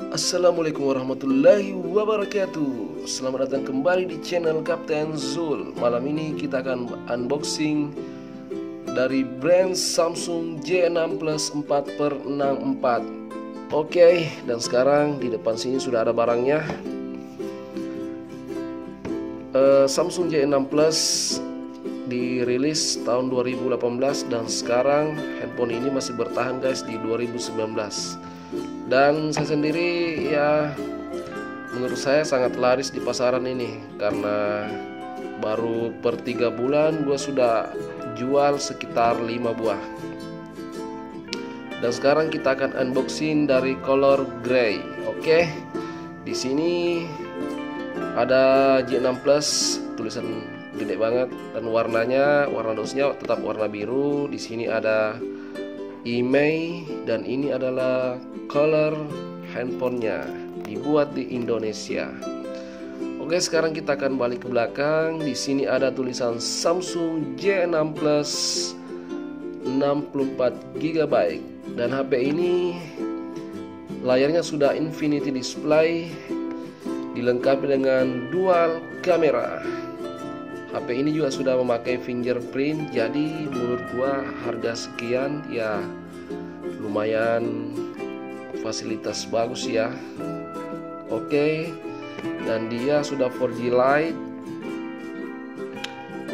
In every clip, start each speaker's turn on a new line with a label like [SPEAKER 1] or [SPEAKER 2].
[SPEAKER 1] Assalamualaikum warahmatullahi wabarakatuh. Selamat datang kembali di channel Kapten Zul. Malam ini kita akan unboxing dari brand Samsung J6 Plus 4x64. Oke, dan sekarang di depan sini sudah ada barangnya. Samsung J6 Plus dirilis tahun 2018 dan sekarang handphone ini masih bertahan guys di 2019. Dan saya sendiri ya menurut saya sangat laris di pasaran ini, karena baru per 3 bulan gue sudah jual sekitar 5 buah. Dan sekarang kita akan unboxing dari color gray. Oke. Di sini ada J6 Plus, tulisan gede banget, dan warna dosnya tetap warna biru. Di sini ada IMEI dan ini adalah color handphonenya, dibuat di Indonesia. Oke, sekarang kita akan balik ke belakang. Di sini ada tulisan Samsung J6 Plus 64 GB dan HP ini layarnya sudah Infinity Display, dilengkapi dengan dual kamera. HP ini juga sudah memakai fingerprint, jadi menurut gua harga sekian ya lumayan fasilitas bagus ya. Oke, dan dia sudah 4G Lite,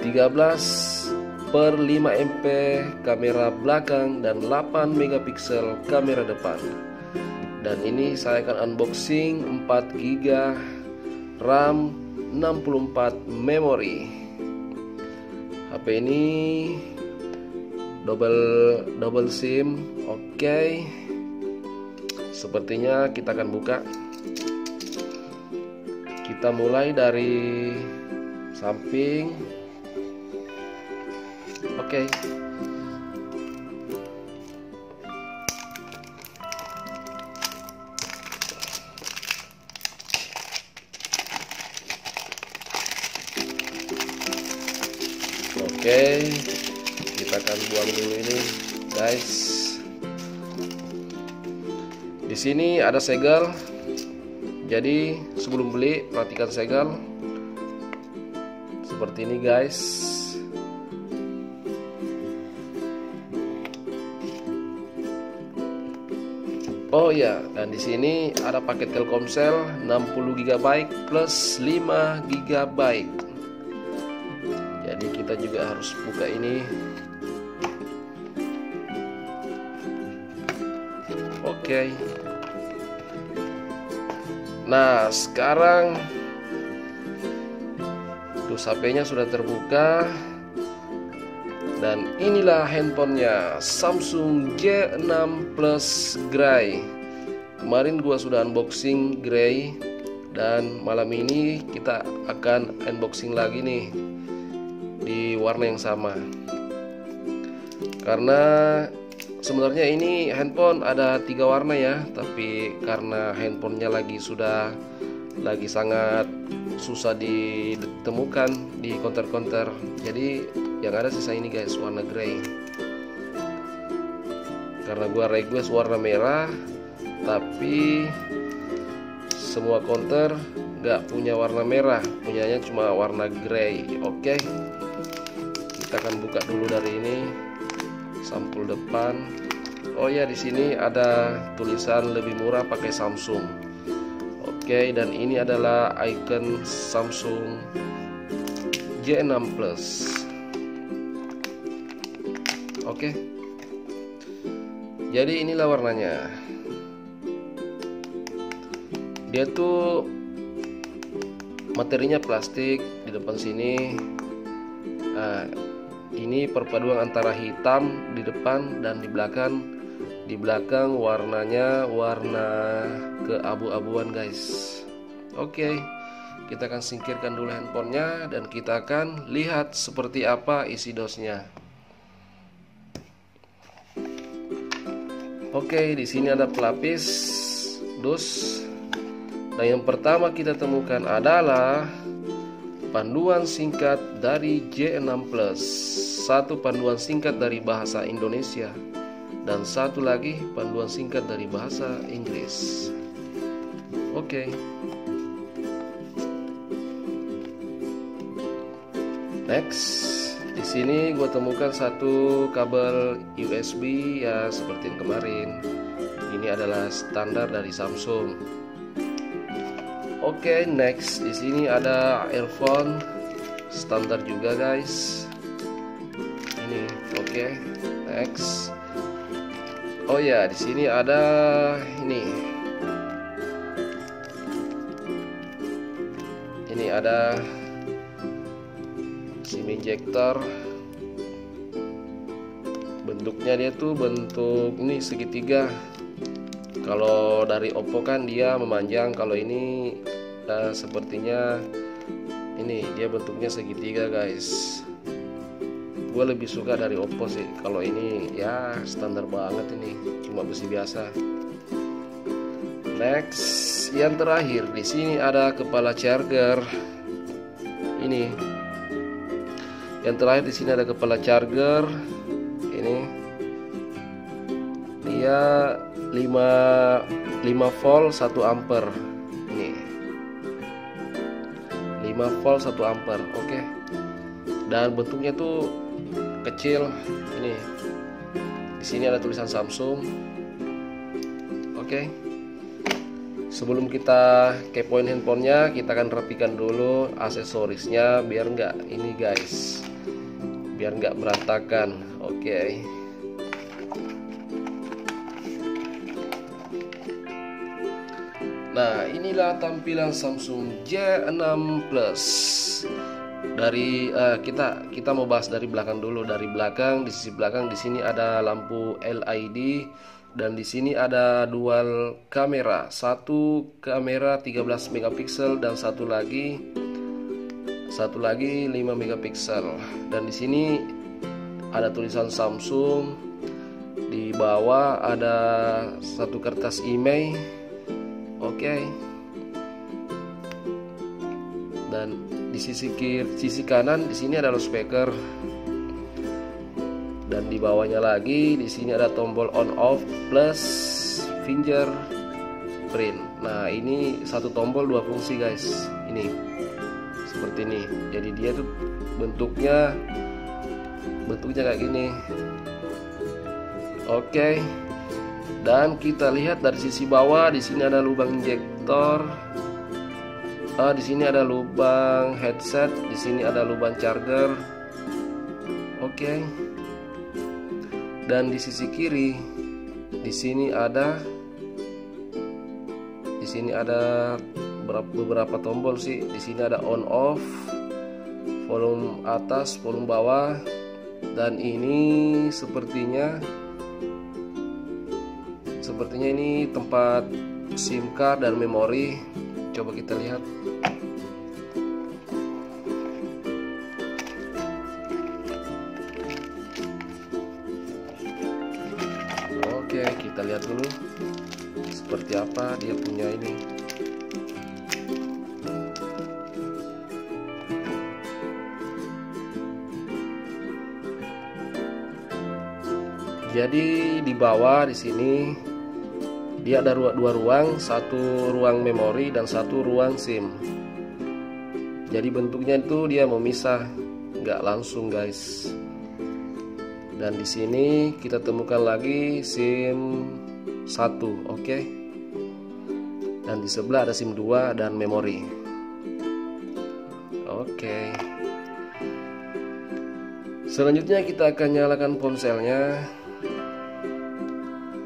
[SPEAKER 1] 13/5 MP kamera belakang dan 8 megapiksel kamera depan. Dan ini saya akan unboxing 4 GB RAM, 64 memori. HP ini double SIM. Oke. Sepertinya kita akan buka. Kita mulai dari samping. Oke. Oke, kita akan buang dulu ini, guys. Di sini ada segel. Jadi sebelum beli perhatikan segel. Seperti ini, guys. Oh ya, dan di sini ada paket Telkomsel 60 GB plus 5 GB. Jadi kita juga harus buka ini. Oke. Nah, sekarang dus HP-nya sudah terbuka. Dan inilah handphonenya, Samsung J6 Plus Gray. Kemarin gua sudah unboxing Gray, dan malam ini kita akan unboxing lagi nih di warna yang sama. Karena sebenarnya ini handphone ada 3 warna ya, tapi karena handphonenya lagi sangat susah ditemukan di counter-counter, jadi yang ada sisa ini guys, warna grey. Karena gua request warna merah, tapi semua counter nggak punya warna merah, punyanya cuma warna grey. Oke. Kita akan buka dulu dari ini sampul depan. Oh ya, di sini ada tulisan lebih murah pakai Samsung. Oke, dan ini adalah icon Samsung J6 Plus. Oke. Jadi inilah warnanya. Dia tuh materinya plastik di depan sini. Nah, ini perpaduan antara hitam di depan dan di belakang. Di belakang warnanya warna keabu-abuan guys. Oke, kita akan singkirkan dulu handphonenya dan kita akan lihat seperti apa isi dosnya. Oke, di sini ada pelapis dos. Dan yang pertama kita temukan adalah panduan singkat dari J6 Plus. Satu panduan singkat dari bahasa Indonesia dan satu lagi panduan singkat dari bahasa Inggris. Oke. Next, di sini gue temukan satu kabel USB ya seperti yang kemarin. Ini adalah standar dari Samsung. Oke, next di sini ada earphone standar juga guys. Ini oke. Next. Oh ya, di sini ada ini. Ini ada SIM injector. Bentuknya dia tuh bentuk ini segitiga. Kalau dari Oppo kan dia memanjang, kalau ini sepertinya ini dia bentuknya segitiga guys. Gue lebih suka dari Oppo sih. Kalau ini ya standar banget, ini cuma besi biasa. Next, yang terakhir di sini ada kepala charger. Ini. Yang terakhir di sini ada kepala charger. Ini. Dia 5 volt 1 ampere. Ini. 5 volt 1 ampere. Oke. Dan bentuknya tuh kecil. Ini. Di sini ada tulisan Samsung. Oke. Sebelum kita kepoin handphonenya, kita akan rapikan dulu aksesorisnya biar nggak ini guys, biar nggak berantakan. Oke. Nah, inilah tampilan Samsung J6 Plus. Dari kita mau bahas dari belakang dulu. Dari belakang, di sisi belakang di sini ada lampu LED. Dan di sini ada dual kamera, satu kamera 13 megapiksel dan satu lagi 5 megapiksel. Dan di sini ada tulisan Samsung. Di bawah ada satu kertas IMEI. Oke. Dan di sisi kanan di sini ada loudspeaker. Dan di bawahnya lagi di sini ada tombol on off plus fingerprint. Nah, ini satu tombol dua fungsi guys. Ini seperti ini. Jadi dia tuh bentuknya kayak gini. Oke. Dan kita lihat dari sisi bawah di sini ada lubang injektor. Di sini ada lubang headset, di sini ada lubang charger. Oke. Dan di sisi kiri di sini ada beberapa tombol sih. Di sini ada on off, volume atas, volume bawah. Dan ini sepertinya ini tempat SIM card dan memori. Coba kita lihat. Oke, kita lihat dulu seperti apa dia punya ini. Jadi di bawah di sini dia ada dua ruang, satu ruang memori dan satu ruang SIM. Jadi bentuknya itu dia memisah, nggak langsung guys. Dan di sini kita temukan lagi SIM 1, oke. Dan di sebelah ada SIM 2 dan memori. Oke. Selanjutnya kita akan nyalakan ponselnya.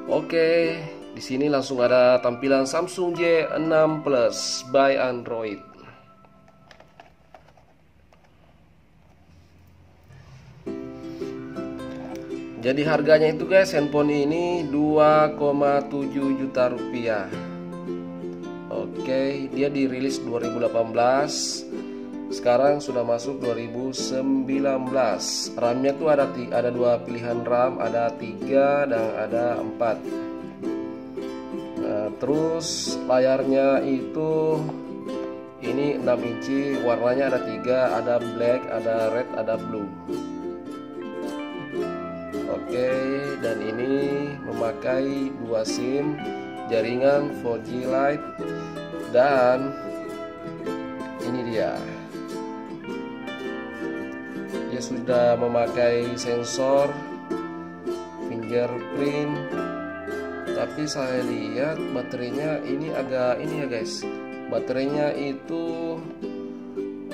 [SPEAKER 1] Oke, di sini langsung ada tampilan Samsung J6 Plus by Android. Jadi harganya itu guys, handphone ini 2,7 juta rupiah. Oke, dia dirilis 2018. Sekarang sudah masuk 2019. RAM-nya tuh ada dua pilihan RAM, ada 3 dan ada 4. Nah, terus layarnya itu ini 6 inci, warnanya ada 3, ada black, ada red, ada blue. Oke, dan ini memakai 2 SIM, jaringan 4G Lite Dan ini dia sudah memakai sensor fingerprint, tapi saya lihat baterainya ini agak ya guys, baterainya itu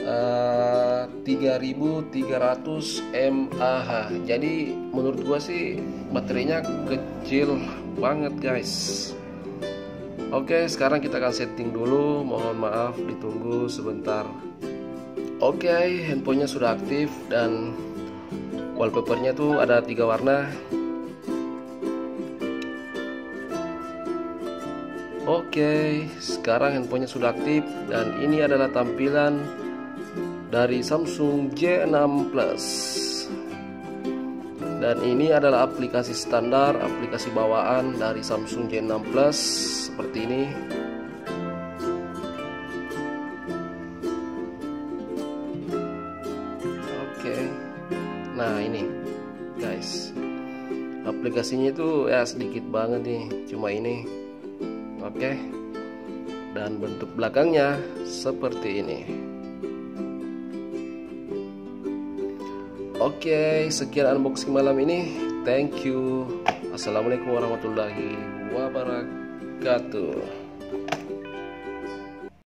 [SPEAKER 1] 3300 mAh. Jadi menurut gua sih baterainya kecil banget guys. Oke, sekarang kita akan setting dulu. Mohon maaf ditunggu sebentar. Oke, handphonenya sudah aktif dan wallpapernya tuh ada 3 warna. Oke, sekarang handphonenya sudah aktif dan ini adalah tampilan dari Samsung J6 Plus. Dan ini adalah aplikasi standar, aplikasi bawaan dari Samsung J6 Plus seperti ini. Nah ini guys, aplikasinya itu ya sedikit banget nih, cuma ini. Oke, dan bentuk belakangnya seperti ini. Oke, sekian unboxing malam ini. Thank you. Assalamualaikum warahmatullahi wabarakatuh.